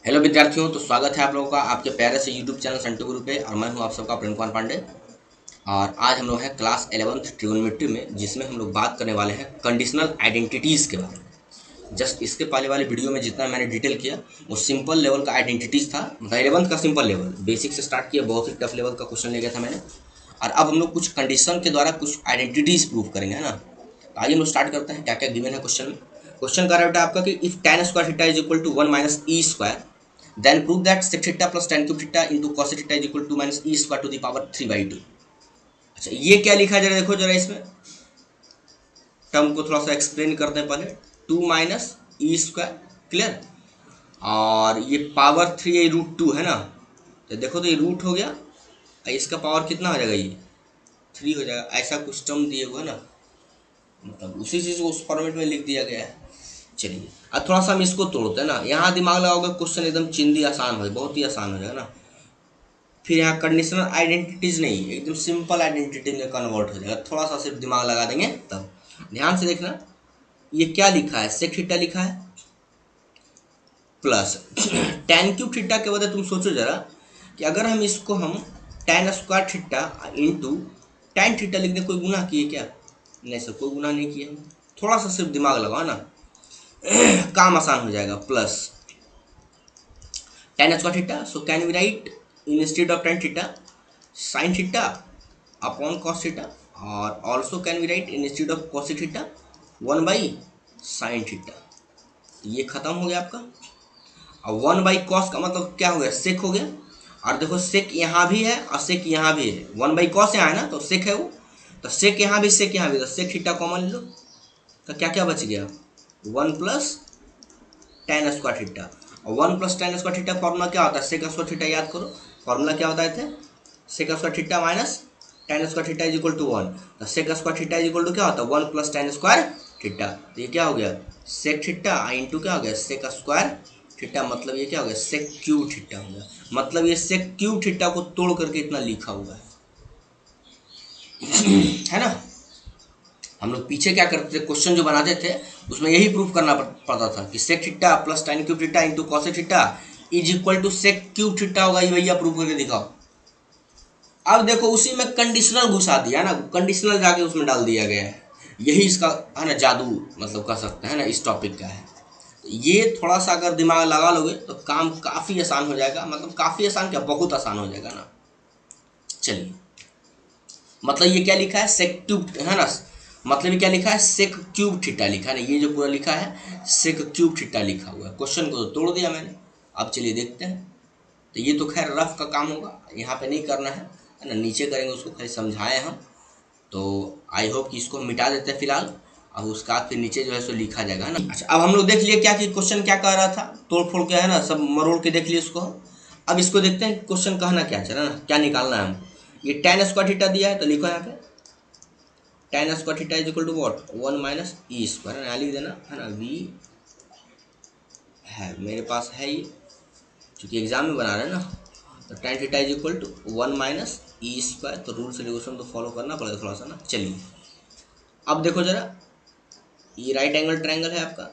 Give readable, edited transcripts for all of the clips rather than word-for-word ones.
Hello विद्यार्थियों, तो स्वागत है आप लोगों का आपके प्यारे से यूट्यूब चैनल संटू गुरु पे। और मैं हूं आप सबका प्रेम कुमार पांडे। और आज हम लोग हैं क्लास 11th ट्रिग्नोमेट्री में, जिसमें हम लोग बात करने वाले हैं कंडीशनल आइडेंटिटीज़ के बारे में। जस्ट इसके पहले वाले वीडियो में जितना मैंने डिटेल किया वो सिंपल लेवल का आइडेंटिटीज़ था, मतलब 11th का सिंपल लेवल, बेसिक से स्टार्ट किया, बहुत ही टफ लेवल का क्वेश्चन ले गया था मैंने। और अब हम लोग कुछ कंडीशन के द्वारा कुछ आइडेंटिटीज़ प्रूव करेंगे, है ना। तो आइए हम लोग स्टार्ट करते हैं क्या क्या गिवन है क्वेश्चन में। क्वेश्चन कर रहा है आपका कि if tan square theta is equal to 1 minus e square, then prove that sec theta plus tan cube theta into cos theta is equal to minus e square to the power 3/2। अच्छा, ये क्या लिखा है जरा देखो, जरा इसमें term को थोड़ा सा एक्सप्लेन करते हैं पहले। 2 माइनस ई स्क्वायर, क्लियर, और ये पावर 3 ये √2 है ना। तो देखो, तो ये रूट हो गया, इसका पावर कितना हो जाएगा, ये 3 हो जाएगा। ऐसा कुछ टर्म दिए हुआ है ना, मतलब उसी चीज़ को उस फॉर्मेट में लिख दिया गया है। चलिए अब थोड़ा सा हम इसको तोड़ते हैं ना, यहाँ दिमाग लगाओगे क्वेश्चन एकदम चिंदी आसान हो, बहुत ही आसान हो जाएगा ना। फिर यहाँ कंडीशनल आइडेंटिटीज नहीं, एकदम सिंपल आइडेंटिटी में कन्वर्ट हो जाएगा, थोड़ा सा सिर्फ दिमाग लगा देंगे तब। ध्यान से देखना, ये क्या लिखा है, सेक थीटा लिखा है प्लस tan क्यूब थीटा के बजाय तुम सोचो जरा कि अगर हम इसको हम tan square theta into tan theta लिख दें, कोई गुनाह किए क्या? नहीं सर, कोई गुनाह नहीं किया। थोड़ा सा सिर्फ दिमाग लगाओ ना, काम आसान हो जाएगा। Plus tan square theta, so can we write instead of tan theta sin theta upon cos theta, और also can we write instead of cos theta 1/sin theta. ये खत्म हो गया आपका। अब 1/cos का मतलब क्या हो गया, सेक हो गया। और देखो सेक यहाँ भी है और सेक यहाँ भी है, 1/cos यहाँ है ना, तो सेक है वो, तो सेक यहाँ भी, सेक यहाँ भी, तो सेक थीटा कॉमन ले लो, तो क्या क्या बच गया, 1 प्लस tan स्क्वायर थीटा। और 1 plus tan square theta formula क्या होता है, सेक स्क्वायर थीटा याद करो, फॉर्मूला क्या होता है, sec square theta minus tan square theta is equal to 1। तो sec square theta is equal to क्या होता है, 1 प्लस tan स्क्वायर थीटा। तो ये क्या हो गया, सेक थीटा इंटू क्या हो गया, सेक स्क्वायर थीटा, मतलब ये क्या हो गया, सेक क्यूब थीटा हो गया। मतलब ये सेक क्यूब थीटा को तोड़ करके इतना लिखा हुआ है ना। हम लोग पीछे क्या करते थे, क्वेश्चन जो बनाते थे उसमें यही प्रूफ करना पड़ता था कि sec theta plus tan cube theta into cosec theta is equal to sec cube theta होगा। ये भैया प्रूफ करके दिखाओ। अब देखो उसी में कंडीशनल घुसा दिया ना, कंडीशनल जाके उसमें डाल दिया गया है। यही इसका है ना जादू, मतलब कह सकते हैं ना, इस टॉपिक का है। तो ये थोड़ा सा अगर दिमाग लगा लोगे तो काम काफ़ी आसान हो जाएगा, मतलब काफ़ी आसान क्या, बहुत आसान हो जाएगा ना। चलिए, मतलब ये क्या लिखा है, सेक क्यूब है ना, मतलब ये क्या लिखा है, सेक क्यूब थीटा लिखा है ना, ये जो पूरा लिखा है सेक क्यूब थीटा लिखा हुआ है। क्वेश्चन को तो तोड़ दिया मैंने। अब चलिए देखते हैं। तो ये तो खैर रफ का काम होगा, यहाँ पे नहीं करना है ना, नीचे करेंगे, उसको खाली समझाएं हम। तो आई होप कि इसको मिटा देते हैं फिलहाल, अब उसका बाद फिर नीचे जो है सो लिखा जाएगा ना। अच्छा, अब हम लोग देख लिए क्या कि क्वेश्चन क्या कह रहा था, तोड़ फोड़ के है ना, सब मरोड़ के देख लिए उसको। अब इसको देखते हैं क्वेश्चन कहना क्या चल रहा है ना, क्या निकालना है हम। ये tan स्क्वायर थीटा दिया है, तो लिखो यहाँ पे tan square theta is equal to what, 1 minus e square, यहाँ लिख देना है ना, वी है मेरे पास है ये, क्योंकि एग्जाम में बना रहे हैं ना। तो tan theta is equal to 1 minus e square, तो रूल्स रेगुलेशन तो फॉलो करना पड़ेगा थोड़ा सा ना। चलिए अब देखो जरा, ये राइट एंगल ट्रायंगल है आपका,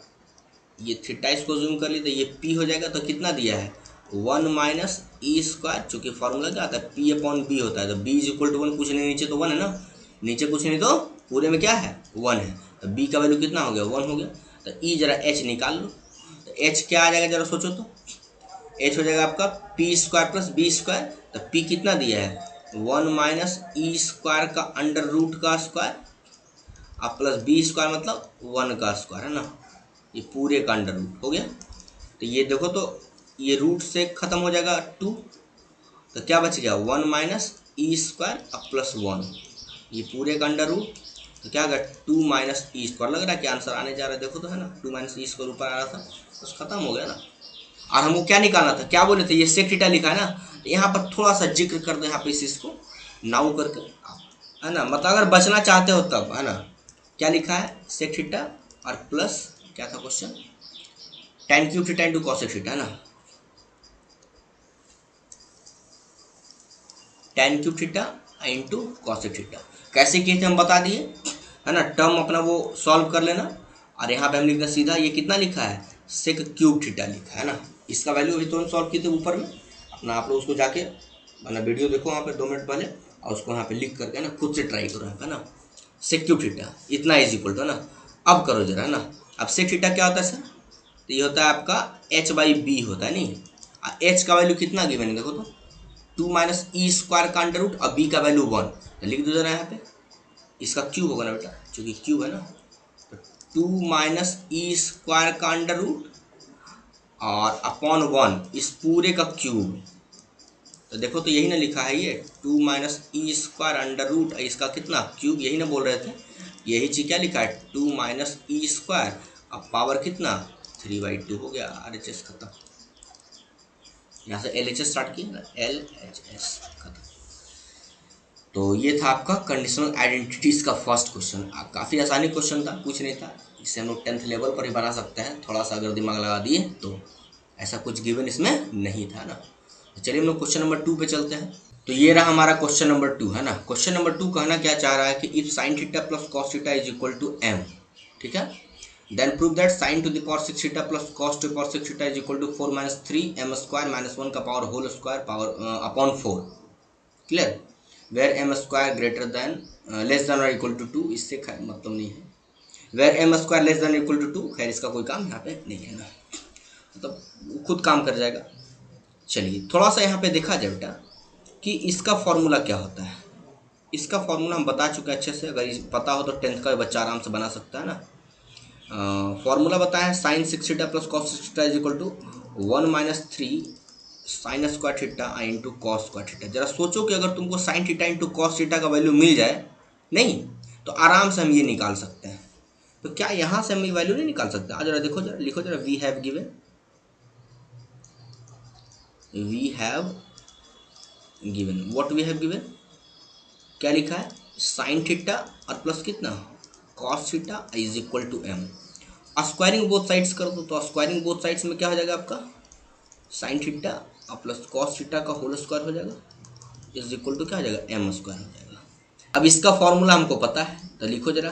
ये थीटा इसको जूम कर ली तो ये p हो जाएगा। तो कितना दिया है, 1 माइनस ई स्क्वायर, चूँकि फॉर्मूला क्या आता है, p अपॉन बी होता है। तो b इज इक्वल टू 1, कुछ नहीं नीचे तो 1 है ना, नीचे कुछ नहीं तो पूरे में क्या है 1 है। तो b का वैल्यू कितना हो गया, 1 हो गया। तो e जरा h निकाल लो, तो h क्या आ जाएगा जरा सोचो तो, h हो जाएगा आपका p square plus b square. तो p कितना दिया है, 1 माइनस ई स्क्वायर का अंडर रूट का स्क्वायर, अब प्लस बी स्क्वायर मतलब 1 का स्क्वायर है ना, ये पूरे का अंडर रूट हो गया। तो ये देखो, तो ये रूट से ख़त्म हो जाएगा 2, तो क्या बच गया, 1 माइनस ई स्क्वायर अब प्लस 1, ये पूरे का अंडर रूट, तो क्या होगा 2 माइनस ई स्क्वायर। लग रहा है कि आंसर आने जा रहा है, देखो तो है ना, 2 माइनस ई स्क्वायर ऊपर आ रहा था, बस खत्म हो गया ना। और हमको क्या निकालना था, क्या बोले थे, ये सेक थीटा लिखा है ना, तो यहाँ पर थोड़ा सा जिक्र कर दो यहाँ पे इस चीज़ को नाउ करके, है ना, मतलब अगर बचना चाहते हो तब, है ना। क्या लिखा है, सेक थीटा और प्लस क्या था question, tan cube theta into cosec theta है ना, tan cube theta into cosec theta. कैसे किए थे हम बता दिए, है ना। टर्म अपना वो सॉल्व कर लेना, और यहाँ पे हम लिखना सीधा, ये कितना लिखा है, सेक क्यूब थीटा लिखा है ना। इसका वैल्यू अभी तुरंत सॉल्व किए थे ऊपर में अपना, आप लोग उसको जाके मतलब वीडियो देखो वहाँ पे 2 मिनट पहले, और उसको यहाँ पे लिख करके ना खुद से ट्राई करो है ना। सेक क्यूब थीटा इतना इज इक्वल टू है ना, अब करो जरा है ना। अब सेक थीटा क्या होता है सर, तो ये होता है आपका h बाई बी होता है नहीं, h का वैल्यू कितना गिवन है देखो तो 2 माइनस ई स्क्वायर का अंडर रूट, और b का वैल्यू 1, तो लिख दो जरा यहाँ पे, इसका क्यूब होगा ना बेटा, चूंकि क्यूब है ना, तो 2 माइनस ई स्क्वायर का अंडर रूट और अपॉन 1 इस पूरे का क्यूब। तो देखो तो यही ना लिखा है ये 2 minus e square under root, इसका कितना क्यूब, यही ना बोल रहे थे, यही चीज क्या लिखा है 2 माइनस ई स्क्वायर, अब पावर कितना 3/2 हो गया, RHS खत्म। यहाँ से LHS स्टार्ट किया ना, LHS खत्म। तो ये था आपका कंडीशनल आइडेंटिटीज का फर्स्ट क्वेश्चन। काफ़ी आसानी क्वेश्चन था, कुछ नहीं था, इसे हम लोग 10th लेवल पर ही बना सकते हैं, थोड़ा सा अगर दिमाग लगा दिए तो। ऐसा कुछ गिवन इसमें नहीं था ना। तो चलिए हम लोग क्वेश्चन नंबर 2 पे चलते हैं। तो ये रहा हमारा क्वेश्चन नंबर 2 है ना। क्वेश्चन नंबर 2 कहना क्या चाह रहा है कि if sine theta plus cos theta is equal to m, ठीक है, then prove that sine to the power 6 theta plus cos to the power 6 theta is equal to 4 minus 3 m square minus 1 का power whole square power upon 4। Clear, where m square greater than less than और equal to 2, इससे मतलब नहीं है। Where m square less than equal to 2, खैर इसका कोई काम यहाँ पे नहीं है ना, मतलब खुद काम कर जाएगा। चलिए थोड़ा सा यहाँ पे देखा जाए बेटा कि इसका फॉर्मूला क्या होता है। इसका फॉर्मूला हम बता चुके हैं अच्छे से, अगर पता हो तो 10th का बच्चा आराम से बना सकता है ना। फॉर्मूला बताया sine 6 theta plus cos 6 theta is equal to 1 minus 3 sine square theta into cos square theta. जरा सोचो कि अगर तुमको sine theta into cos theta का वैल्यू मिल जाए नहीं, तो आराम से हम ये निकाल सकते हैं। तो क्या यहाँ से हम ये वैल्यू नहीं निकाल सकते? आज जरा देखो, जरा लिखो जरा, we have given what we have given, क्या लिखा है साइन थीटा और प्लस कितना cos theta is equal to m। Squaring both sides कर दो, तो स्क्वायरिंग बोथ साइड्स में क्या हो जाएगा आपका साइन थीटा और प्लस कॉस थीटा का होल स्क्वायर हो जाएगा इज इक्वल टू क्या हो जाएगा m स्क्वायर हो जाएगा। अब इसका फॉर्मूला हमको पता है, तो लिखो जरा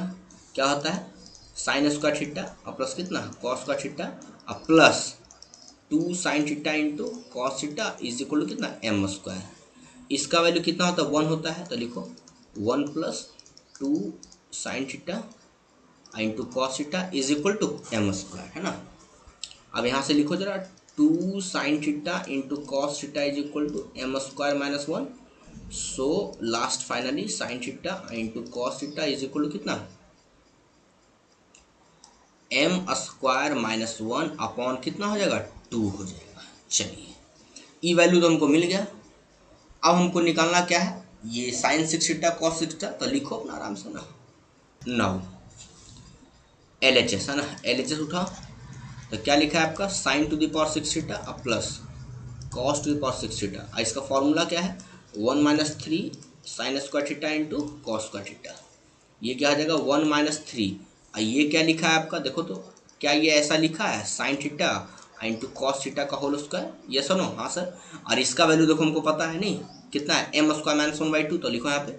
क्या होता है साइन स्क्वायर थीटा और प्लस कितना कॉस स्क्वायर थीटा और plus 2 sine theta into cos theta is equal to कितना m स्क्वायर। इसका वैल्यू कितना होता है 1 होता है, तो लिखो 1 plus 2 sine theta into cos theta is equal to m square है ना। अब यहाँ से लिखो जरा 2 sine theta into cos theta is equal to m square minus 1। So last finally sine theta into cos theta is equal to कितना m square minus 1 upon कितना हो जाएगा 2 हो जाएगा। चलिए ई वैल्यू तो हमको मिल गया। अब हमको निकालना क्या है ये साइन 6 थीटा कॉस 6 थीटा, तो लिखो अपना आराम से ना। नाउ LHS है ना, LHS उठाओ, तो क्या लिखा है आपका sine to the power 6 theta और plus cos to the power 6 theta. इसका फॉर्मूला क्या है 1 minus 3 sine square theta into cos square theta. ये क्या आ जाएगा 1 माइनस 3, और ये क्या लिखा है आपका देखो तो, क्या ये ऐसा लिखा है sine theta into cos theta का होल स्क्वायर, ये सुनो हाँ सर। और इसका वैल्यू देखो हमको पता है नहीं कितना है m स्क्वायर माइनस 1/2, तो लिखो यहाँ पे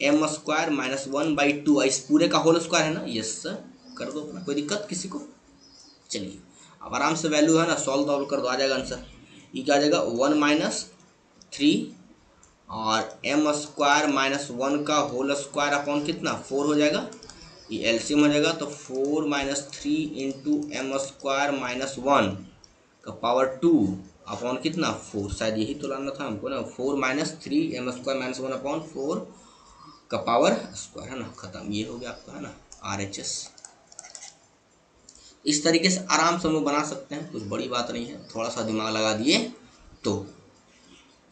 m स्क्वायर माइनस 1/2, इस पूरे का होल स्क्वायर है ना, यस सर कर दो अपना, कोई दिक्कत किसी को। चलिए अब आराम से वैल्यू है ना सॉल्व कर दो, आ जाएगा आंसर। ये क्या आ जाएगा 1 माइनस 3 और m स्क्वायर माइनस 1 का होल स्क्वायर अपॉन कितना 4 हो जाएगा, ये एलसीएम हो जाएगा, तो 4 minus 3 into m square minus 1 का पावर 2 अपॉन कितना 4, शायद यही तो लाना था हमको ना, 4 minus 3 m square minus 1 upon 4 का पावर स्क्वायर है ना, खत्म। ये हो गया आपका है ना RHS। इस तरीके से आराम से हम लोग बना सकते हैं, कुछ बड़ी बात नहीं है, थोड़ा सा दिमाग लगा दिए तो।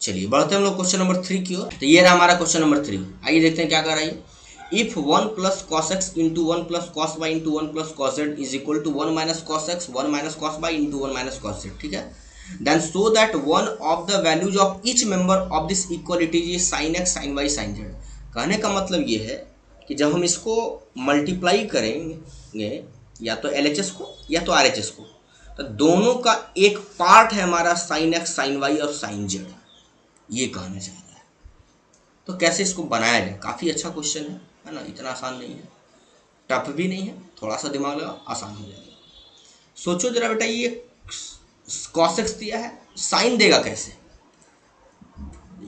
चलिए बढ़ते हैं हम लोग क्वेश्चन नंबर 3 की ओर। तो ये रहा हमारा क्वेश्चन नंबर 3। आइए देखते हैं क्या कर रहा है। If 1 plus cos x into 1 plus cos y into 1 plus cos z is equal to 1 minus cos x 1 minus cos y into 1 minus cos z, ठीक है, then so that one of the values of each member of this equality is sine x sine y sine z. कहने का मतलब ये है कि जब हम इसको मल्टीप्लाई करेंगे या तो LHS को या तो RHS को, तो दोनों का एक पार्ट है हमारा साइन एक्स साइन वाई और साइन जेड, ये कहना चाह रहा है। तो कैसे इसको बनाया जाए, काफ़ी अच्छा क्वेश्चन है ना, इतना आसान नहीं है, टफ भी नहीं है, थोड़ा सा दिमाग लगा आसान हो जाएगा। सोचो जरा बेटा, ये कॉस एक्स दिया है, साइन देगा कैसे,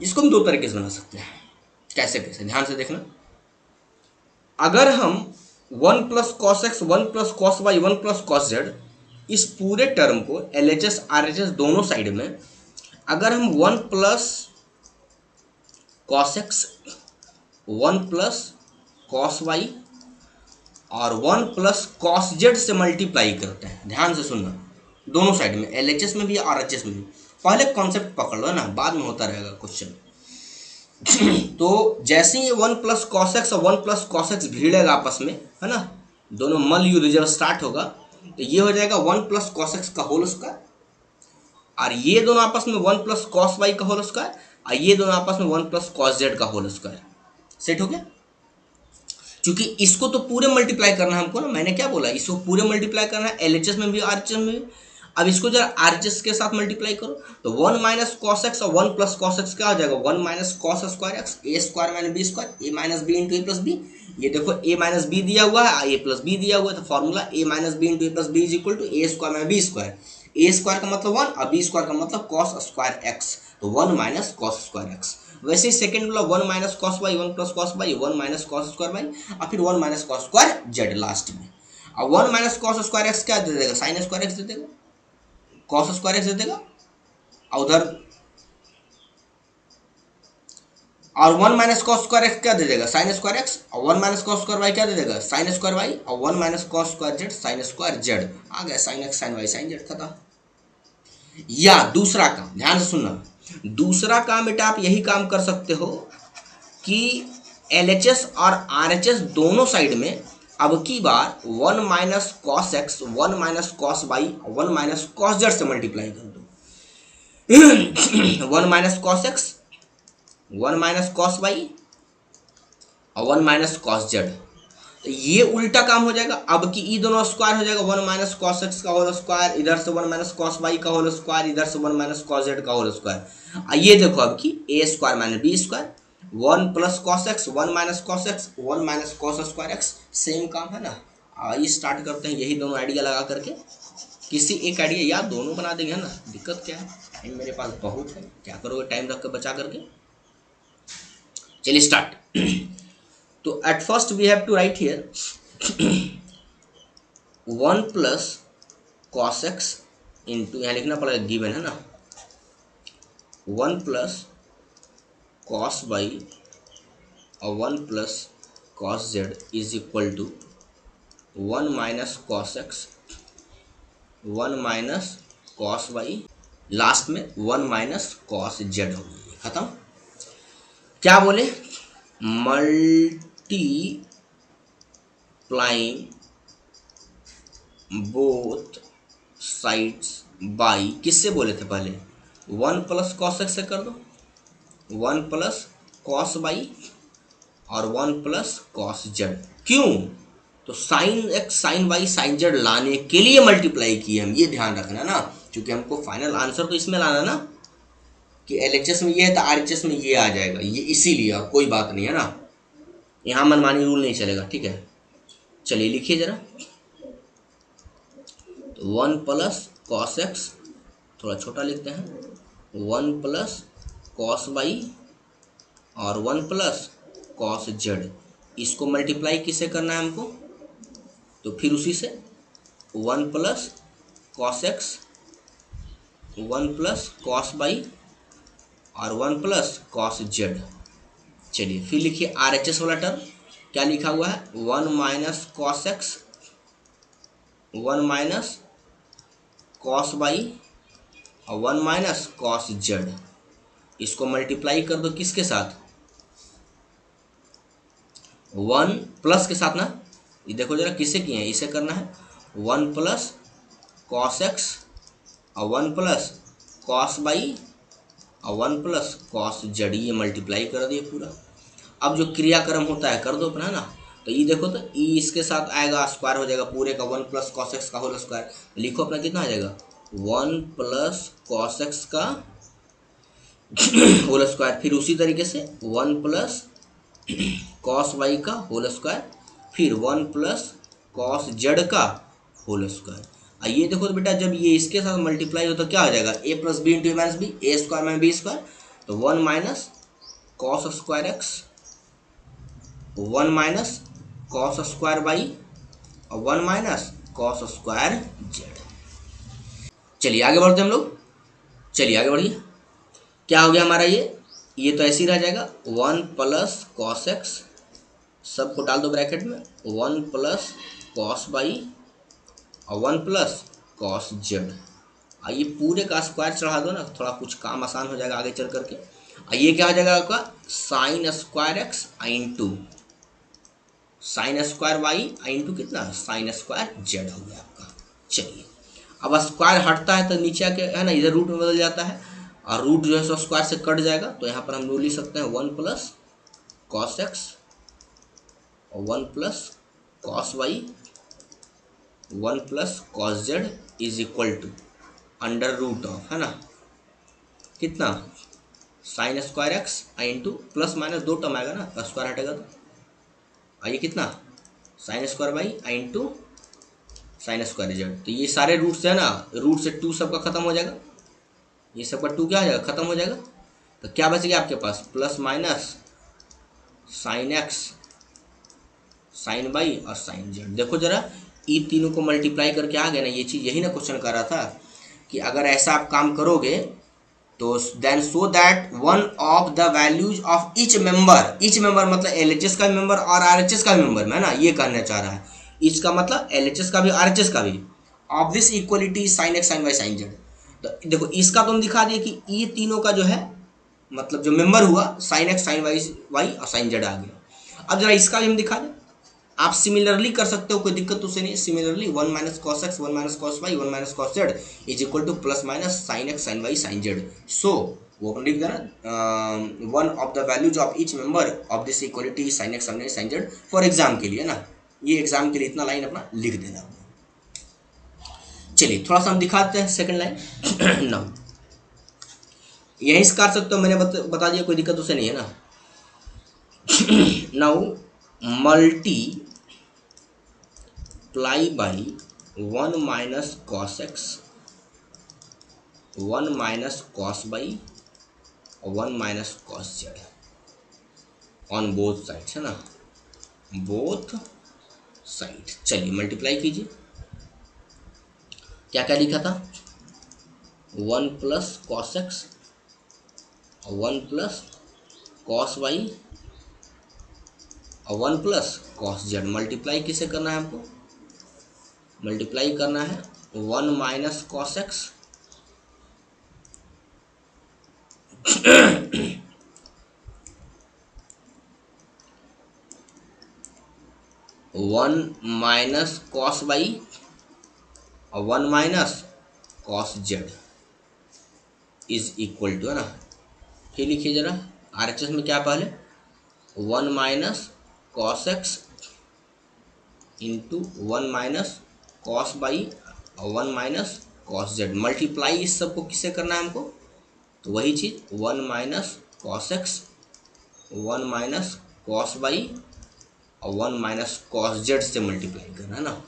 इसको हम दो तरीके से बना सकते हैं। कैसे कैसे, ध्यान से देखना। अगर हम 1 plus cos x 1 plus cos y 1 plus cos z, इस पूरे टर्म को L H S R H S दोनों साइड में अगर हम 1 plus cos x 1 plus cos y और 1 प्लस कॉस जेड से मल्टीप्लाई करते हैं, ध्यान से सुनना, दोनों साइड में, एल एच एस में भी आर एच एस में भी। पहले कॉन्सेप्ट पकड़ लो ना, बाद में होता रहेगा क्वेश्चन। तो जैसे ही 1 प्लस कॉस एक्स और 1 प्लस कॉस एक्स भिड़ेगा आपस में, है ना, दोनों मल युद्ध जब स्टार्ट होगा तो ये हो जाएगा 1 प्लस कॉस एक्स का होल स्क्वायर, और ये दोनों आपस में 1 प्लस कॉस वाई का होल स्क्वायर, और ये दोनों आपस में 1 प्लस कॉस जेड का होल स्क्वायर। सेट हो गया। क्योंकि इसको तो पूरे मल्टीप्लाई करना है हमको ना, मैंने क्या बोला, इसको पूरे मल्टीप्लाई करना है, एलएचएस में भी आरएचएस में भी। अब इसको जरा आरएचएस के साथ मल्टीप्लाई करो तो 1 माइनस कॉस एक्स और 1 प्लस कॉस एक्स क्या हो जाएगा, 1 minus cos square x, A square minus b square, A minus b into a plus B. ये देखो ए माइनस बी दिया हुआ है, ए प्लस बी दिया हुआ है, तो formula a minus b into a plus b is equal to a square minus b square. A square का मतलब 1 और बी स्क्वायर का मतलब कॉस स्क्वायर एक्स, तो 1 माइनस कॉस स्क्वायर एक्स। वैसे ही सेकंड वाला 1 minus cos y 1 plus cos y 1 minus cos square y और फिर 1 minus cos square z last में। और 1 माइनस कॉस स्क्वायर एक्स क्या दे देगा, साइन स्क्वायर एक्स दे देगा, कॉस स्क्वायर एक्स दे देगा, और उधर और 1 माइनस कॉस स्क्वायर एक्स क्या दे देगा, साइन स्क्वायर एक्स, और 1 माइनस कॉस स्क्वायर वाई क्या दे देगा, साइन स्क्वायर वाई, और 1 minus cos square z sine square z. आ गया sine x sine y sine z, खत्म। या दूसरा काम, ध्यान से सुनना, दूसरा काम बेटा आप यही काम कर सकते हो कि एलएचएस और आरएचएस दोनों साइड में अब की बार 1 minus cos x 1 minus cos y 1 minus cos z से मल्टीप्लाई कर दो। 1 minus cos x 1 minus cos y और 1 माइनस कॉस जेड, तो ये उल्टा काम हो जाएगा। अब की ई दोनों स्क्वायर हो जाएगा, 1 माइनस कॉस एक्स का होल स्क्वायर, इधर से 1 माइनस कॉस वाई का होल स्क्वायर, इधर से 1 माइनस कॉस जेड का होल स्क्वायर। ये देखो अब की a square minus b square, 1 plus cos x 1 minus cos x 1 minus cos square x, same काम है ना। आइए स्टार्ट करते हैं यही दोनों आइडिया लगा करके, किसी एक आइडिया या दोनों बना देंगे, है ना, दिक्कत क्या है, टाइम मेरे पास बहुत है, क्या करोगे टाइम रख कर बचा करके। चलिए स्टार्ट। तो at first we have to write here 1 plus cos x into, यहाँ लिखना पड़ेगा गिवन है ना, 1 प्लस कॉस वाई और 1 plus cos z is equal to 1 minus cos x 1 minus cos y, last में 1 माइनस कॉस जेड हो गई, खत्म। क्या बोले, मल्टीप्लाइंग बोथ साइड्स बाई, किससे बोले थे पहले, 1 प्लस कॉस एक्स से कर दो, 1 प्लस कॉस वाई और 1 प्लस कॉस जेड। क्यों, तो sine x sine y sine z लाने के लिए मल्टीप्लाई किए हम, ये ध्यान रखना ना, क्योंकि हमको फाइनल आंसर तो इसमें लाना ना, कि एलएचएस में ये है तो आरएचएस में ये आ जाएगा, ये इसीलिए, और कोई बात नहीं है ना, यहाँ मनमानी रूल नहीं चलेगा, ठीक है। चलिए लिखिए जरा, तो 1 प्लस कॉस एक्स, थोड़ा छोटा लिखते हैं, 1 प्लस कॉस वाई और 1 प्लस कॉस जेड, इसको मल्टीप्लाई किससे करना है हमको, तो फिर उसी से 1 plus cos x 1 plus cos y और 1 प्लस कॉस जेड। चलिए फिर लिखिए आरएचएस वाला टर्म, क्या लिखा हुआ है, 1 minus cos x 1 minus cos y और 1 माइनस कॉस जेड, इसको मल्टीप्लाई कर दो किसके साथ, 1 प्लस के साथ ना, ये देखो जरा किससे किए हैं, इसे करना है 1 प्लस कॉस एक्स और 1 प्लस कॉस वाई और 1 प्लस कॉस जेड, ये मल्टीप्लाई कर दिए पूरा। अब जो क्रियाक्रम होता है कर दो अपना ना, तो ये देखो तो ई इसके साथ आएगा, स्क्वायर हो जाएगा पूरे का 1 प्लस कॉस एक्स का होल स्क्वायर, लिखो अपना कितना आ जाएगा, 1 प्लस कॉस एक्स का होल स्क्वायर, फिर उसी तरीके से 1 प्लस कॉस वाई का होल स्क्वायर, फिर 1 प्लस कॉस जेड का होल स्क्वायर। ये देखो तो बेटा जब ये इसके साथ मल्टीप्लाई हो तो क्या हो जाएगा, a plus b into a minus b, a square minus b square, तो 1 minus cos square x, 1 minus cos square y और 1 माइनस कॉस स्क्वायर जेड। चलिए आगे बढ़ते हम लोग, चलिए आगे बढ़िए। क्या हो गया हमारा ये तो ऐसे ही रह जाएगा 1 प्लस कॉस एक्स, सबको डाल दो ब्रैकेट में, 1 प्लस कॉस वाई और 1 प्लस कॉस जेड। आइए पूरे का स्क्वायर चढ़ा दो ना, थोड़ा कुछ काम आसान हो जाएगा आगे चल करके। आइए क्या हो जाएगा आपका sine square x into sine square y into कितना साइन स्क्वायर जेड हो गया आपका। चलिए अब स्क्वायर हटता है तो नीचे आके है ना इधर रूट में बदल जाता है, और रूट जो है सो स्क्वायर से कट जाएगा, तो यहाँ पर हम लोग लिख सकते हैं 1 प्लस कॉस एक्स और 1 plus cos y 1 plus cos z is equal to under root of है ना कितना sine square x into plus minus 2 term आएगा ना, स्क्वायर हटेगा तो आइए कितना sine square y into sine square z. तो ये सारे रूट से है ना, रूट से 2 सबका खत्म हो जाएगा, ये सबका 2 क्या हो जाएगा खत्म हो जाएगा, तो क्या बच गया आपके पास plus minus sine x sine y और साइन जेड। देखो जरा ये तीनों को मल्टीप्लाई करके आ गया ना, ये चीज़ यही ना क्वेश्चन कर रहा था कि अगर ऐसा आप काम करोगे तो then so that one of the values of each member मतलब एलएचएस का मेंबर और आरएचएस का मेंबर है ना, ये कहना चाह रहा है। ईच का मतलब एलएचएस का भी आरएचएस का भी, of this equality sine x sine y sine z. तो देखो इसका तुम दिखा दिए कि ये तीनों का जो है मतलब जो मेंबर हुआ साइन एक्स साइन वाई और साइन जेड आ गया। अब जरा इसका भी हम दिखा दें, आप सिमिलरली कर सकते हो, कोई दिक्कत तो से नहीं। Similarly 1 minus cos x 1 minus cos y 1 minus cos z is equal to plus minus sine x sine y sine z. So वो अपन लिख देना one of the values of each member of this equality sine x sine y sine z for exam के लिए ना, ये exam के लिए इतना लाइन अपना लिख देना। चलिए थोड़ा सा हम दिखाते हैं सेकंड लाइन नाउ यहीं से काट सकते हो, मैंने बता दिया, कोई दिक्कत उसे नहीं है ना। Now multiply by 1 minus cos x 1 minus cos by और 1 minus cos Z on both sides है ना, बोथ साइड। चलिए मल्टीप्लाई कीजिए, क्या क्या लिखा था 1 plus cos x 1 plus cos y और 1 प्लस कॉस जेड। मल्टीप्लाई किसे करना है हमको, मल्टीप्लाई करना है 1 minus cos x 1 minus cos y और 1 minus cos z is equal to है ना। फिर लिखिए जरा आरएचएस में क्या पहले 1 minus cos x into 1 minus cos by और 1 माइनस कॉस जेड। मल्टीप्लाई इस सबको किससे करना है हमको, तो वही चीज़ 1 minus cos x 1 minus cos by और 1 माइनस कॉस जेड से मल्टीप्लाई करना है ना।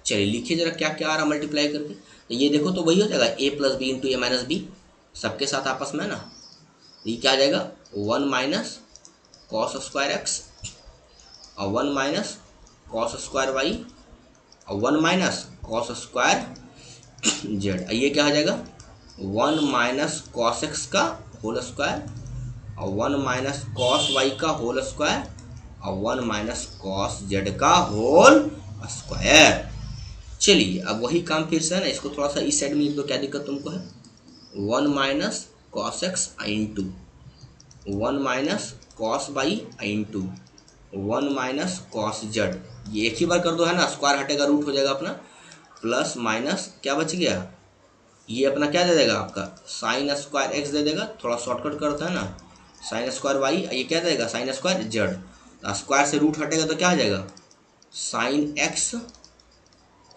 चलिए लिखिए जरा क्या क्या आ रहा मल्टीप्लाई करके, तो ये देखो तो वही हो जाएगा a plus b into a minus B सबके साथ आपस में ना, ये क्या आ जाएगा 1 माइनस कॉस स्क्वायर एक्स और 1 माइनस कॉस स्क्वायर वाई और 1 माइनस कॉस स्क्वायर जेड। ये क्या हो जाएगा 1 माइनस कॉस एक्स का होल स्क्वायर और 1 माइनस कॉस वाई का होल स्क्वायर और 1 माइनस कॉस जेड का होल स्क्वायर। चलिए अब वही काम फिर से है ना, इसको थोड़ा सा इस साइड में लिख दो, क्या दिक्कत तुमको है 1 minus cos x into 1 minus cos y into 1 minus cos z. ये एक ही बार कर दो है ना, स्क्वायर हटेगा रूट हो जाएगा अपना, प्लस माइनस क्या बच गया, ये अपना क्या दे देगा आपका साइन स्क्वायर एक्स दे देगा, थोड़ा शॉर्टकट करता है ना, साइन स्क्वायर वाई, ये क्या देगा साइन स्क्वायर जेड। तो स्क्वायर से रूट हटेगा तो क्या हो जाएगा sine x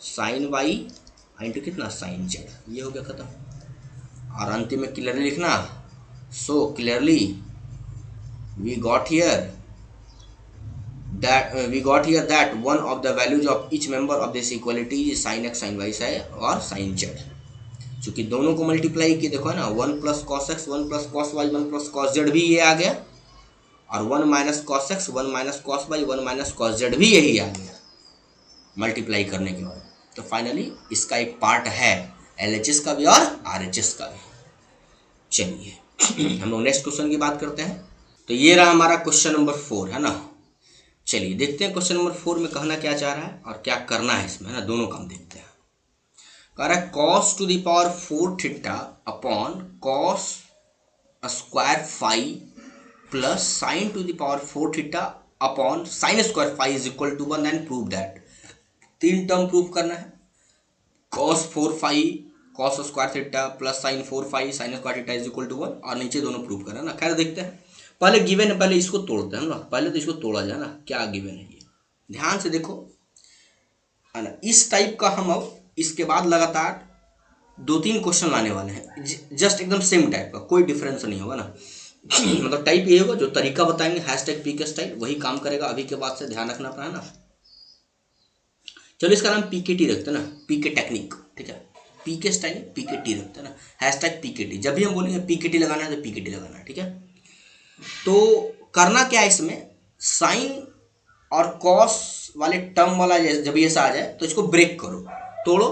sine y into कितना साइन जेड। ये हो गया खत्म। और अंतिम में क्लियरली लिखना, so clearly we got here that we got here that one of the values of each member of this equality is sin x sin y है और sin z। चूंकि दोनों को मल्टीप्लाई किए देखो है ना, 1 plus cos x 1 plus cos y 1 plus cos z भी ये आ गया, और 1 minus cos x 1 minus cos y 1 minus cos z भी यही आ गया मल्टीप्लाई करने के बाद। तो फाइनली इसका एक पार्ट है LHS का भी और RHS का भी। चलिए हम लोग नेक्स्ट क्वेश्चन की बात करते हैं। तो ये रहा हमारा क्वेश्चन नंबर 4 है ना। चलिए देखते हैं क्वेश्चन नंबर 4 में कहना क्या चाह रहा है और क्या करना है इसमें, है ना, दोनों काम देखते हैं। कह रहा है cos to the power 4 theta upon cos square phi plus sine to the power 4 theta upon sine square phi is equal to 1 and prove that. 3 term prove करना है, cos 4 phi cos square theta plus sine 4 phi sine square theta is equal to 1, और नीचे दोनों prove करना है ना। खैर देखते हैं, पहले गिवन है, पहले इसको तोड़ते हैं ना, पहले तो इसको तोड़ा जाए ना, क्या गिवन है ये ध्यान से देखो है ना। इस टाइप का हम अब इसके बाद लगातार 2-3 क्वेश्चन लाने वाले हैं, जस्ट एकदम सेम टाइप का, कोई डिफरेंस नहीं होगा ना। मतलब टाइप ये होगा, जो तरीका बताएंगे हैशटैग पीके स्टाइल वही काम करेगा अभी के बाद से, ध्यान रखना पड़ा ना। चलो इसका नाम PKT रखते हैं ना, पीके टेक्निक, ठीक है, पीके स्टाइल PKT रखते हैं ना, हैशटैग PKT। जब भी हम बोलेंगे PKT लगाना है तो PKT लगाना है, ठीक है। तो करना क्या है इसमें, साइन और कॉस वाले टर्म वाला जब ये आ जाए तो इसको ब्रेक करो, तोड़ो,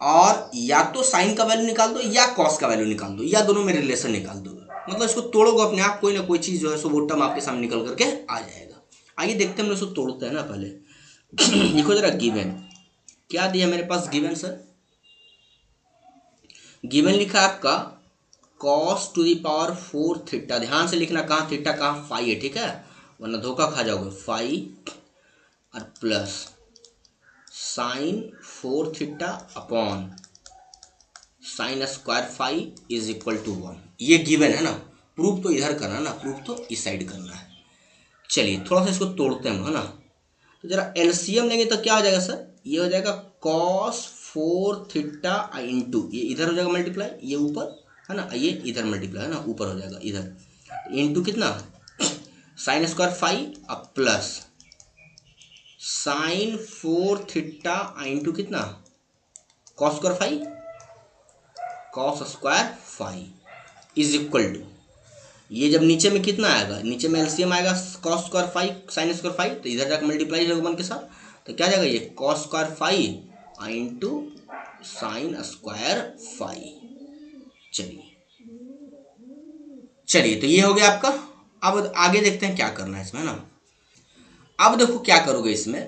और या तो साइन का वैल्यू निकाल दो या कॉस का वैल्यू निकाल दो, या दोनों में रिलेशन निकाल दो। मतलब इसको तोड़ोगे अपने आप, कोई ना कोई चीज़ जो है सो वो टर्म आपके सामने निकल करके आ जाएगा। आइए देखते हैं, हम इसको तोड़ते हैं ना पहले। देखो जरा गिवन क्या दिया मेरे पास, गिवन सर, गिवन लिखा है आपका cos to the power 4 theta, ध्यान से लिखना, कहाँ थीटा कहाँ फाई है, ठीक है, वरना धोखा खा जाओगे, फाई और plus sine 4 theta upon sine square phi is equal to 1। ये गिवन है ना, प्रूफ तो इधर करना ना, प्रूफ तो इस साइड करना है। चलिए थोड़ा सा इसको तोड़ते हैं, है ना। तो जरा LCM लेंगे तो क्या हो जाएगा सर, ये हो जाएगा cos 4 थीटा इंटू, ये इधर हो जाएगा मल्टीप्लाई, ये ऊपर है ना, ये इधर मल्टीप्लाई है ना, ऊपर हो जाएगा इधर, इंटू कितना साइन स्क्वायर फाइव अब प्लस साइन 4 थीटा इंटू कितना cos square five, cos square five is equal to, ये जब नीचे में कितना आएगा, नीचे में LCM आएगा cos square five sine square five, तो इधर जाकर मल्टीप्लाई होगा 1 के साथ, तो क्या जाएगा ये cos square five into sine square five. चलिए तो ये हो गया आपका। अब आगे देखते हैं क्या करना है इसमें ना। अब देखो क्या करोगे इसमें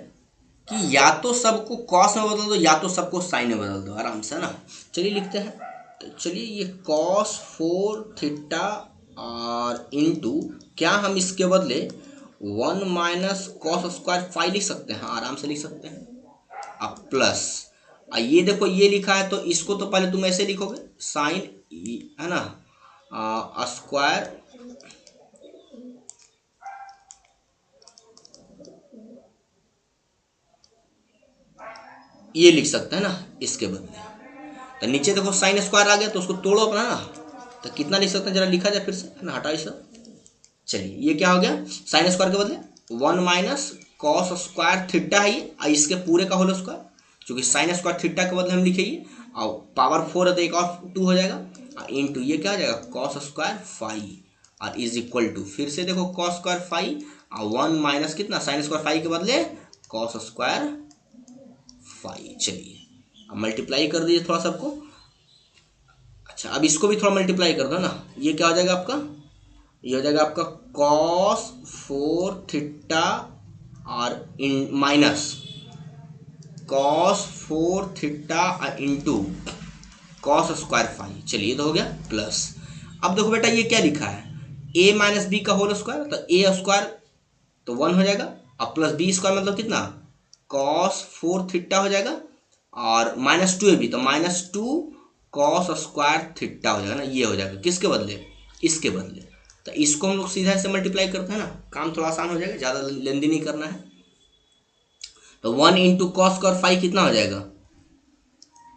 कि या तो सबको कॉस में बदल दो या तो सबको साइन में बदल दो, आराम से ना। चलिए लिखते हैं, तो चलिए ये कॉस 4 थीटा और इंटू क्या हम इसके बदले 1 माइनस कॉस स्क्वायर फाइव लिख सकते हैं, आराम से लिख सकते हैं। अब प्लस ये देखो ये लिखा है, तो इसको तो पहले तुम ऐसे लिखोगे साइन है ना स्क्वायर ये लिख सकते हैं ना इसके बदले। तो नीचे देखो साइन स्क्वायर आ गया, तो उसको तोड़ो अपना ना, तो कितना लिख सकते हैं जरा लिखा जाए फिर से ना, हटाओ इसे। चलिए ये क्या हो गया, साइन स्क्वायर के बदले 1 माइनस कॉस स्क्वायर थीटा है ये, इसके पूरे का होल स्क्वायर, क्योंकि साइन स्क्वायर थीटा के बदले हम लिखेंगे और पावर 4 है तो एक और 2 हो जाएगा, इंटू ये क्या हो जाएगा कॉस स्क्वायर फाइव और इज इक्वल टू फिर से देखो कॉस स्क्वायर फाइव और 1 माइनस कितना साइन स्क्वायर फाइव के बदले कॉस स्क्वायर फाइव। चलिए अब मल्टीप्लाई कर दीजिए थोड़ा सबको। अच्छा अब इसको भी थोड़ा मल्टीप्लाई कर दो ना, ये क्या हो जाएगा आपका, ये हो जाएगा आपका कॉस 4 थीटा और इन minus cos 4 theta into cos square five. चलिए तो हो गया प्लस। अब देखो बेटा ये क्या लिखा है a माइनस बी का होल स्क्वायर, तो a स्क्वायर तो 1 हो जाएगा, अब प्लस बी स्क्वायर मतलब कितना कॉस 4 थीटा हो जाएगा और माइनस 2 है भी, तो माइनस 2 कॉस स्क्वायर थीटा हो जाएगा ना, ये हो जाएगा किसके बदले, इसके बदले। तो इसको हम लोग सीधा ऐसे मल्टीप्लाई करते हैं ना, काम थोड़ा आसान हो जाएगा, ज़्यादा लेंदी नहीं करना है। तो 1 इंटू कॉस स्क्वायर फाइव कितना हो जाएगा,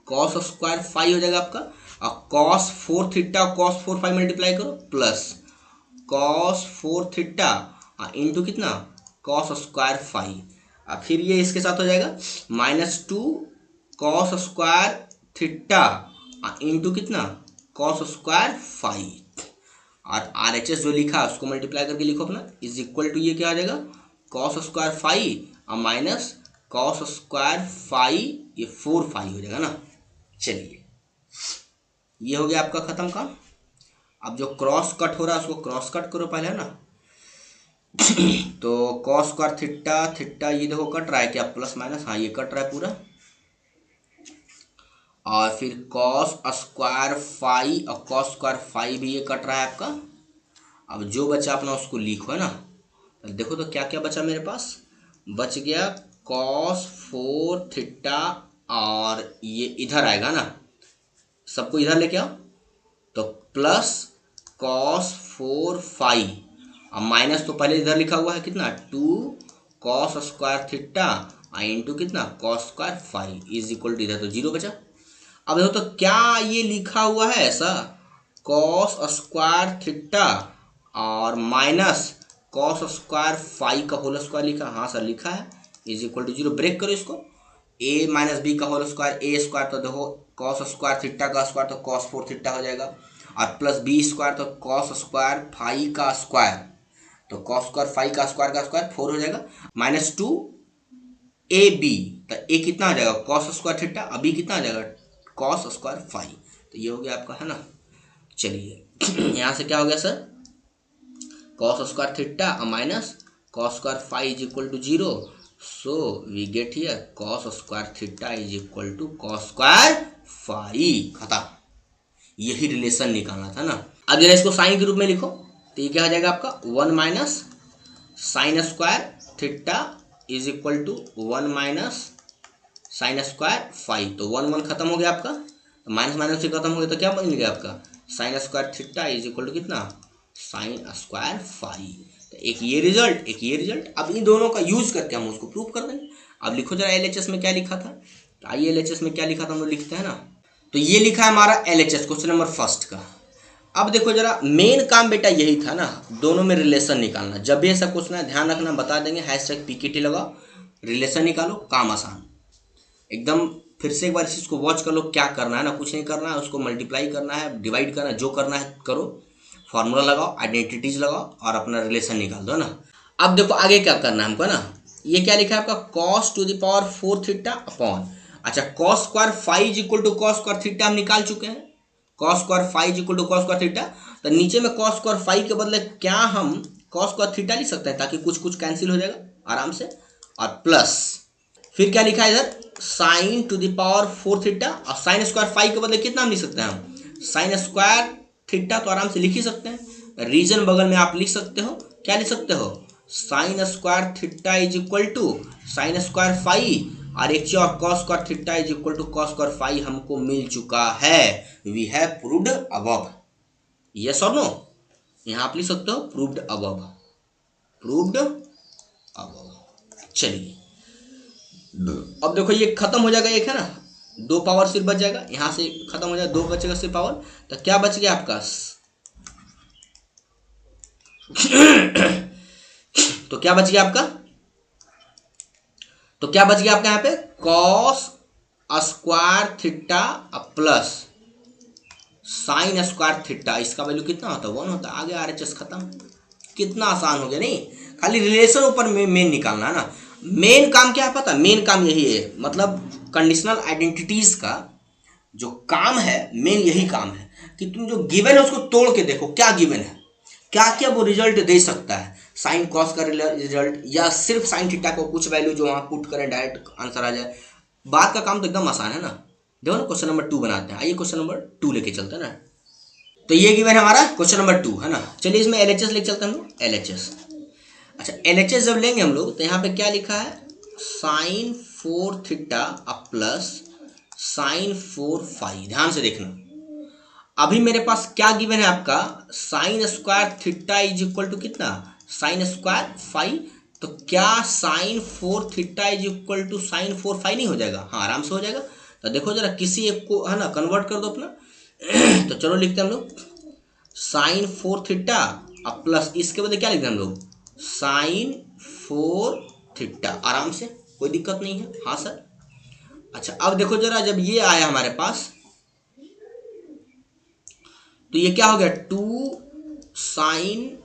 कॉस स्क्वायर फाइव हो जाएगा आपका, और cos 4 theta cos 4 five multiply करो प्लस कॉस 4 थीटा इंटू कितना कॉस स्क्वायर फाई, अब फिर ये इसके साथ हो जाएगा -2 कॉस स्क्वायर थीटा इंटू कितना कॉस स्क्वायर फाई, और RHS जो लिखा है उसको मल्टीप्लाई करके लिखो अपना, इज इक्वल टू ये क्या आ जाएगा कॉस स्क्वायर फाई और माइनस कॉस स्क्वायर फाई, ये 4 फाई हो जाएगा ना। चलिए ये हो गया आपका खत्म काम। अब जो क्रॉस कट हो रहा है उसको क्रॉस कट करो पहले ना। तो कॉस स्क्वायर थीटा थीटा ये देखो कट रहा है क्या, प्लस माइनस, हाँ ये कट रहा है पूरा, और फिर कॉस स्क्वायर फाई और कॉस स्क्वायर फाई भी ये कट रहा है आपका। अब जो बचा अपना उसको लिखो है ना। तो देखो तो क्या क्या बचा मेरे पास, बच गया कॉस 4 थीटा, और ये इधर आएगा ना, सबको इधर लेके आओ, तो प्लस कॉस 4 फाई, अब माइनस तो पहले इधर लिखा हुआ है कितना 2 कॉस स्क्वायर थीटा इंटू कितना cos square phi is equal to, इधर तो 0 बचा। अब देखो तो क्या ये लिखा हुआ है ऐसा, कॉस स्क्वायर थीटा और माइनस कॉस स्क्वायर फाई का होल स्क्वायर लिखा, हाँ सर लिखा है, इज इक्वल टू 0। ब्रेक करो इसको, a माइनस बी का होल स्क्वायर, ए स्क्वायर तो देखो कॉस स्क्वायर थीटा का स्क्वायर तो कॉस 4 थीटा हो जाएगा, और प्लस बी स्क्वायर तो कॉस स्क्वायर फाई का स्क्वायर, तो कॉस स्क्वायर फाई का स्क्वायर 4 हो जाएगा, -2 ए बी, तो ए कितना आ जाएगा कॉस स्क्वायर थीटा, अभी कितना आ जाएगा कॉस स्क्वायर फाई, तो ये हो गया आपका है ना। चलिए यहाँ से क्या हो गया sir, cos square theta minus cos square phi is equal to 0, so we get here cos square theta is equal to cos square phi, खत्म। यही रिलेशन निकालना था ना। अब जरा इसको साइन के रूप में लिखो, तो ये क्या हो जाएगा आपका 1 minus sine square theta is equal to 1 minus sine square phi, तो 1 1 खत्म हो गया आपका, तो माइनस माइनस से खत्म हो गया, तो क्या बन गया आपका sine square theta is equal to कितना साइन स्क्वायर फाई, तो एक ये रिजल्ट एक ये रिजल्ट। अब इन दोनों का यूज करके हम उसको प्रूव कर देंगे। अब लिखो जरा LHS में क्या लिखा था, तो आइए LHS में क्या लिखा था हम लोग लिखते हैं ना। तो ये लिखा है हमारा LHS क्वेश्चन नंबर फर्स्ट का। अब देखो जरा मेन काम बेटा यही था ना, दोनों में रिलेशन निकालना। जब भी ऐसा क्वेश्चन है ध्यान रखना, बता देंगे #PKT लगाओ, रिलेशन निकालो, काम आसान एकदम। फिर से एक बार इस चीज़ को वॉच कर लो, क्या करना है ना, कुछ नहीं करना है, उसको मल्टीप्लाई करना है, डिवाइड करना है, जो करना है करो, फॉर्मूला लगाओ, आइडेंटिटीज लगाओ और अपना रिलेशन निकाल दो ना। अब देखो आगे क्या करना है हमको ना, ये क्या लिखा है आपका cos to the power 4 theta upon, अच्छा cos square phi is equal to cos square theta हम निकाल चुके हैं, cos square phi is equal to cos square theta, तो नीचे में cos स्क्वायर फाई के बदले क्या हम cos स्क्वायर थीटा लिख सकते हैं, ताकि कुछ कुछ कैंसिल हो जाएगा आराम से, और प्लस फिर क्या लिखा है इधर sign to the power 4 theta, और साइन स्क्वायर फाई के बदले कितना हम लिख सकते हैं हम साइन स्क्वायर थीटा, तो आराम से लिख ही सकते हैं, रीजन बगल में आप लिख सकते हो, क्या लिख सकते हो sine square theta is equal to sine square phi, और एक चीज और cos square theta is equal to cos square phi हमको मिल चुका है, we have proved above, yes और नो, यहाँ आप लिख सकते हो प्रूव्ड अबव, प्रूव्ड अबव। चलिए अब देखो ये खत्म हो जाएगा, एक है ना 2 पावर सिर्फ बच जाएगा, यहाँ से खत्म हो जाएगा, 2 बचेगा सिर्फ पावर, तो क्या बच गया आपका तो क्या बच गया आपका, तो क्या बच गया आपका यहाँ पे cos square theta plus sign square theta, इसका वैल्यू कितना होता है 1 होता है, आगे RHS खत्म। कितना आसान हो गया, नहीं खाली रिलेशन ऊपर मेन निकालना है ना। मेन काम क्या है पता, मेन काम यही है, मतलब कंडीशनल आइडेंटिटीज का जो काम है मेन यही काम है कि तुम जो गिवन है उसको तोड़ के देखो, क्या गिवन है, क्या क्या वो रिजल्ट दे सकता है, साइन कॉस का रिजल्ट या सिर्फ साइन थीटा को कुछ वैल्यू जो वहाँ पुट करें डायरेक्ट आंसर आ जाए। बात का काम तो एकदम आसान है ना। देखो ना क्वेश्चन नंबर 2 बनाते हैं, आइए क्वेश्चन नंबर 2 लेके चलते हैं ना। तो ये गिवन है हमारा क्वेश्चन नंबर 2 है ना। चलिए इसमें LHS लेके चलते हैं हम लोग, LHS। अच्छा LHS जब लेंगे हम लोग तो यहाँ पे क्या लिखा है sine 4 theta plus sine 4 phi, ध्यान से देखना। अभी मेरे पास क्या गिवन है आपका sine square theta is equal to कितना साइन स्क्वायर फाई, तो क्या sine 4 theta is equal to sine 4 phi नहीं हो जाएगा, हाँ आराम से हो जाएगा। तो देखो जरा किसी एक को है ना कन्वर्ट कर दो अपना तो चलो लिखते हैं हम लोग साइन 4 थीटा प्लस इसके बदले क्या लिखते हैं हम लोग साइन 4 थीटा, आराम से, कोई दिक्कत नहीं है। हाँ सर। अच्छा अब देखो जरा, जब ये आया हमारे पास तो ये क्या हो गया, 2 साइन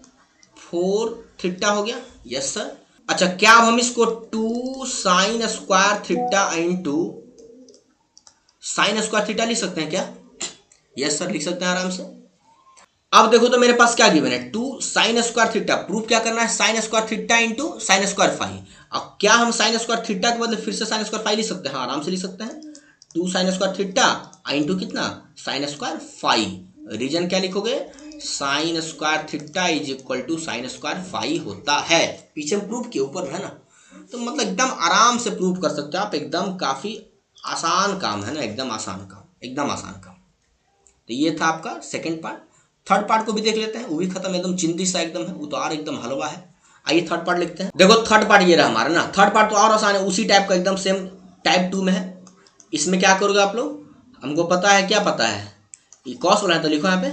4 थीटा हो गया। Yes sir. अच्छा क्या हम इसको 2 sine square theta into sine square theta लिख सकते हैं क्या? यस सर, लिख सकते हैं आराम से। अब देखो तो मेरे पास क्या गिवन है, 2 साइन स्क्वायर थीटा, प्रूफ क्या करना है, sine square theta into sine square phi. अब क्या हम साइन स्क्वायर थीटा के बदले फिर से साइन स्क्वायर फाई लिख सकते हैं? हाँ आराम से लिख सकते हैं। 2 साइन स्क्वायर थीटा इंटू कितना, साइन स्क्वायर फाई। रीजन क्या लिखोगे, sine square theta is equal to sine square phi होता है। पीछे प्रूफ के ऊपर है ना, तो मतलब एकदम आराम से प्रूफ कर सकते हो आप, एकदम काफी आसान काम है ना, एकदम आसान काम, एकदम आसान काम। तो ये था आपका सेकंड पार्ट। थर्ड पार्ट को भी देख लेते हैं, वो भी खत्म, एकदम चिंदी सा एकदम है, उतार एकदम हलवा है। आइए थर्ड पार्ट लिखते हैं। देखो थर्ड पार्ट ये रहा हमारा ना, थर्ड पार्ट तो और आसान है, उसी टाइप का एकदम सेम टाइप 2 में है। इसमें क्या करोगे आप लोग, हमको पता है, क्या पता है, ये कॉस वाला है तो लिखो यहाँ पे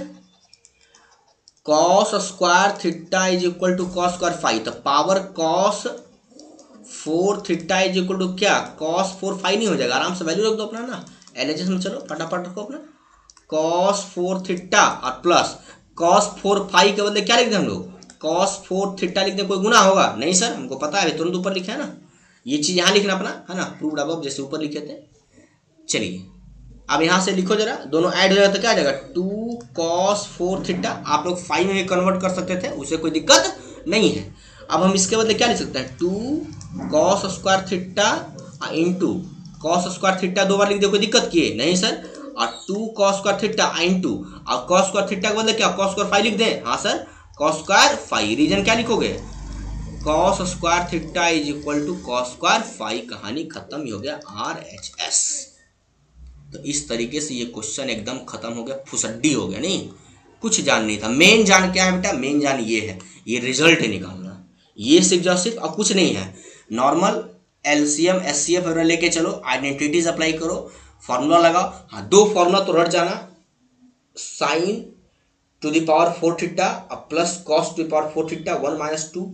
cos square theta is equal to cos square phi, तो power cos 4 theta is equal to क्या, कॉस 4 फाई नहीं हो जाएगा, आराम से वैल्यू रख दो अपना ना, एलएचएस में चलो फटाफट रखो अपना, कॉस 4 थीटा और प्लस कॉस 4 फाई के बदले क्या लिख दें हम लोग, कॉस 4 थीटा लिख दें, कोई गुना होगा नहीं सर, हमको पता है, तुरंत ऊपर लिखा है ना, ये चीज यहाँ लिखना अपना है ना, प्रूव्ड अबव जैसे ऊपर लिखे थे। चलिए अब यहाँ से लिखो जरा, दोनों ऐड हो जाएगा तो क्या आ जाएगा, 2 कॉस 4 थीटा, आप लोग फाई में भी कन्वर्ट कर सकते थे, उसे कोई दिक्कत नहीं है। अब हम इसके बदले क्या लिख सकते हैं, 2 cos square theta into cos square theta, 2 बार लिख दे, कोई दिक्कत की है नहीं सर, और 2 कॉस स्क्वायर थीटा इंटू और कॉस स्क्वायर थीटा के बदले क्या, कॉस स्क्वायर फाई लिख दें? हाँ sir, cos square phi. Reason क्या लिखोगे, cos square theta is equal to cos square phi, कहानी खत्म ही हो गया, RHS। तो इस तरीके से ये क्वेश्चन एकदम खत्म हो गया, फुसड्डी हो गया, नहीं कुछ जान नहीं था। मेन जान क्या है बेटा, मेन जान ये है, ये रिजल्ट है निकालना, ये सिर्फ जो सिर्फ और कुछ नहीं है। नॉर्मल LCM SCF वगैरह लेके चलो, आइडेंटिटीज अप्लाई करो, फॉर्मूला लगाओ। हाँ 2 फॉर्मूला तो रट जाना, sine to the power 4 theta और plus cos to the power 4 theta, 1 minus 2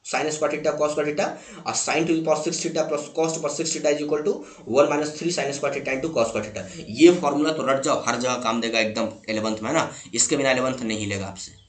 sine square theta cos square theta, और sine to the power 6 theta plus cos to the power 6 theta is equal to 1 minus 3 sine square theta into cos square theta. ये formula तो रट जाओ, हर जगह काम देगा एकदम 11th में ना, इसके बिना 11th नहीं लेगा आपसे।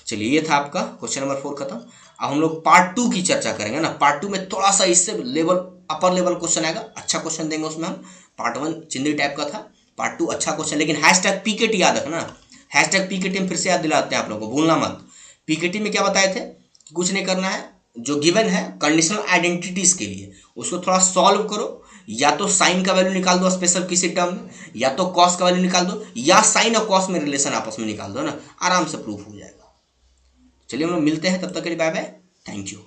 चलिए ये था आपका क्वेश्चन नंबर 4 खत्म। अब हम लोग पार्ट 2 की चर्चा करेंगे ना, पार्ट 2 में थोड़ा सा इससे लेवल अपर लेवल क्वेश्चन आएगा, अच्छा क्वेश्चन देंगे उसमें हम। पार्ट 1 चिंदी टाइप का था, पार्ट 2 अच्छा क्वेश्चन, लेकिन हैशटैग पीकेटी याद रखना, हैशटैग पीकेटी में फिर से याद दिलाते हैं आप लोगों को, भूलना मत। पीकेटी में क्या बताए थे, कुछ नहीं करना है, जो गिवन है कंडीशनल आइडेंटिटीज के लिए उसको थोड़ा सॉल्व करो, या तो साइन का वैल्यू निकाल दो स्पेशल किसी टर्म में, या तो कॉस का वैल्यू निकाल दो, या साइन और कॉस में रिलेशन आपस में निकाल दो ना, आराम से प्रूफ हो जाएगा। चलिए हम लोग मिलते हैं, तब तक के लिए बाय बाय, थैंक यू।